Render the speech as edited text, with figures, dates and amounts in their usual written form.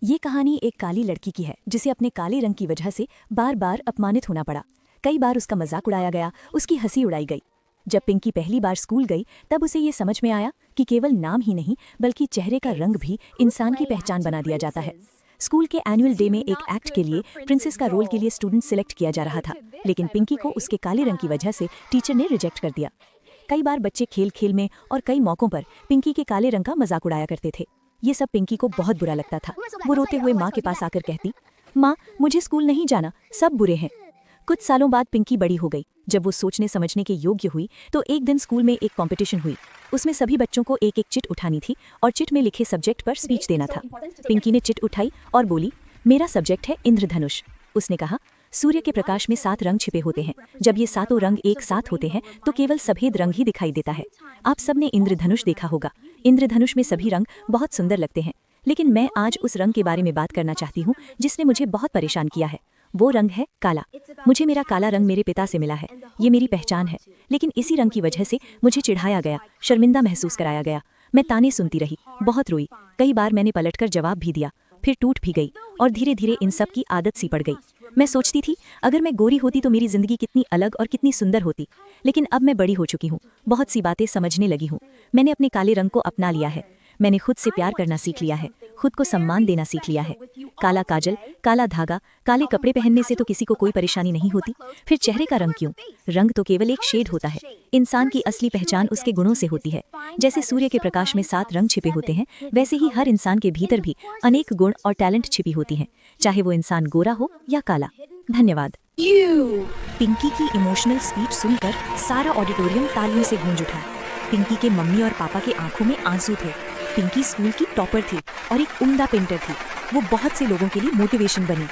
ये कहानी एक काली लड़की की है जिसे अपने काले रंग की वजह से बार बार अपमानित होना पड़ा। कई बार उसका मजाक उड़ाया गया, उसकी हंसी उड़ाई गई। जब पिंकी पहली बार स्कूल गई तब उसे ये समझ में आया कि केवल नाम ही नहीं बल्कि चेहरे का रंग भी इंसान की पहचान बना दिया जाता है। स्कूल के एनुअल डे में एक एक्ट के लिए प्रिंसेस का रोल के लिए स्टूडेंट सिलेक्ट किया जा रहा था, लेकिन पिंकी को उसके काले रंग की वजह से टीचर ने रिजेक्ट कर दिया। कई बार बच्चे खेल खेल में और कई मौकों पर पिंकी के काले रंग का मजाक उड़ाया करते थे। ये सब पिंकी को बहुत बुरा लगता था। वो रोते हुए माँ के पास आकर कहती, माँ मुझे स्कूल नहीं जाना, सब बुरे हैं। कुछ सालों बाद पिंकी बड़ी हो गई। जब वो सोचने समझने के योग्य हुई तो एक दिन स्कूल में एक कंपटीशन हुई। उसमें सभी बच्चों को एक एक चिट उठानी थी और चिट में लिखे सब्जेक्ट पर स्पीच देना था। पिंकी ने चिट उठाई और बोली, मेरा सब्जेक्ट है इंद्रधनुष। उसने कहा, सूर्य के प्रकाश में 7 रंग छिपे होते हैं। जब ये 7 रंग एक साथ होते हैं तो केवल सफेद रंग ही दिखाई देता है। आप सबने इंद्रधनुष देखा होगा। इंद्रधनुष में सभी रंग बहुत सुंदर लगते हैं, लेकिन मैं आज उस रंग के बारे में बात करना चाहती हूँ जिसने मुझे बहुत परेशान किया है। वो रंग है काला। मुझे मेरा काला रंग मेरे पिता से मिला है, ये मेरी पहचान है। लेकिन इसी रंग की वजह से मुझे चिढ़ाया गया, शर्मिंदा महसूस कराया गया। मैं ताने सुनती रही, बहुत रोई। कई बार मैंने पलटकर जवाब भी दिया, फिर टूट भी गई और धीरे धीरे इन सब की आदत सी पड़ गई। मैं सोचती थी अगर मैं गोरी होती तो मेरी जिंदगी कितनी अलग और कितनी सुंदर होती। लेकिन अब मैं बड़ी हो चुकी हूँ, बहुत सी बातें समझने लगी हूँ। मैंने अपने काले रंग को अपना लिया है। मैंने खुद से प्यार करना सीख लिया है, खुद को सम्मान देना सीख लिया है। काला काजल, काला धागा, काले कपड़े पहनने से तो किसी को कोई परेशानी नहीं होती, फिर चेहरे का रंग क्यों? रंग तो केवल एक शेड होता है। इंसान की असली पहचान उसके गुणों से होती है। जैसे सूर्य के प्रकाश में 7 रंग छिपे होते हैं, वैसे ही हर इंसान के भीतर भी अनेक गुण और टैलेंट छिपी होती हैं, चाहे वो इंसान गोरा हो या काला। धन्यवाद। पिंकी की इमोशनल स्पीच सुनकर सारा ऑडिटोरियम तालियों से गूंज उठा। पिंकी के मम्मी और पापा के आंखों में आंसू थे। पिंकी स्कूल की टॉपर थी और एक उम्दा पेंटर थी। वो बहुत से लोगों के लिए मोटिवेशन बनी।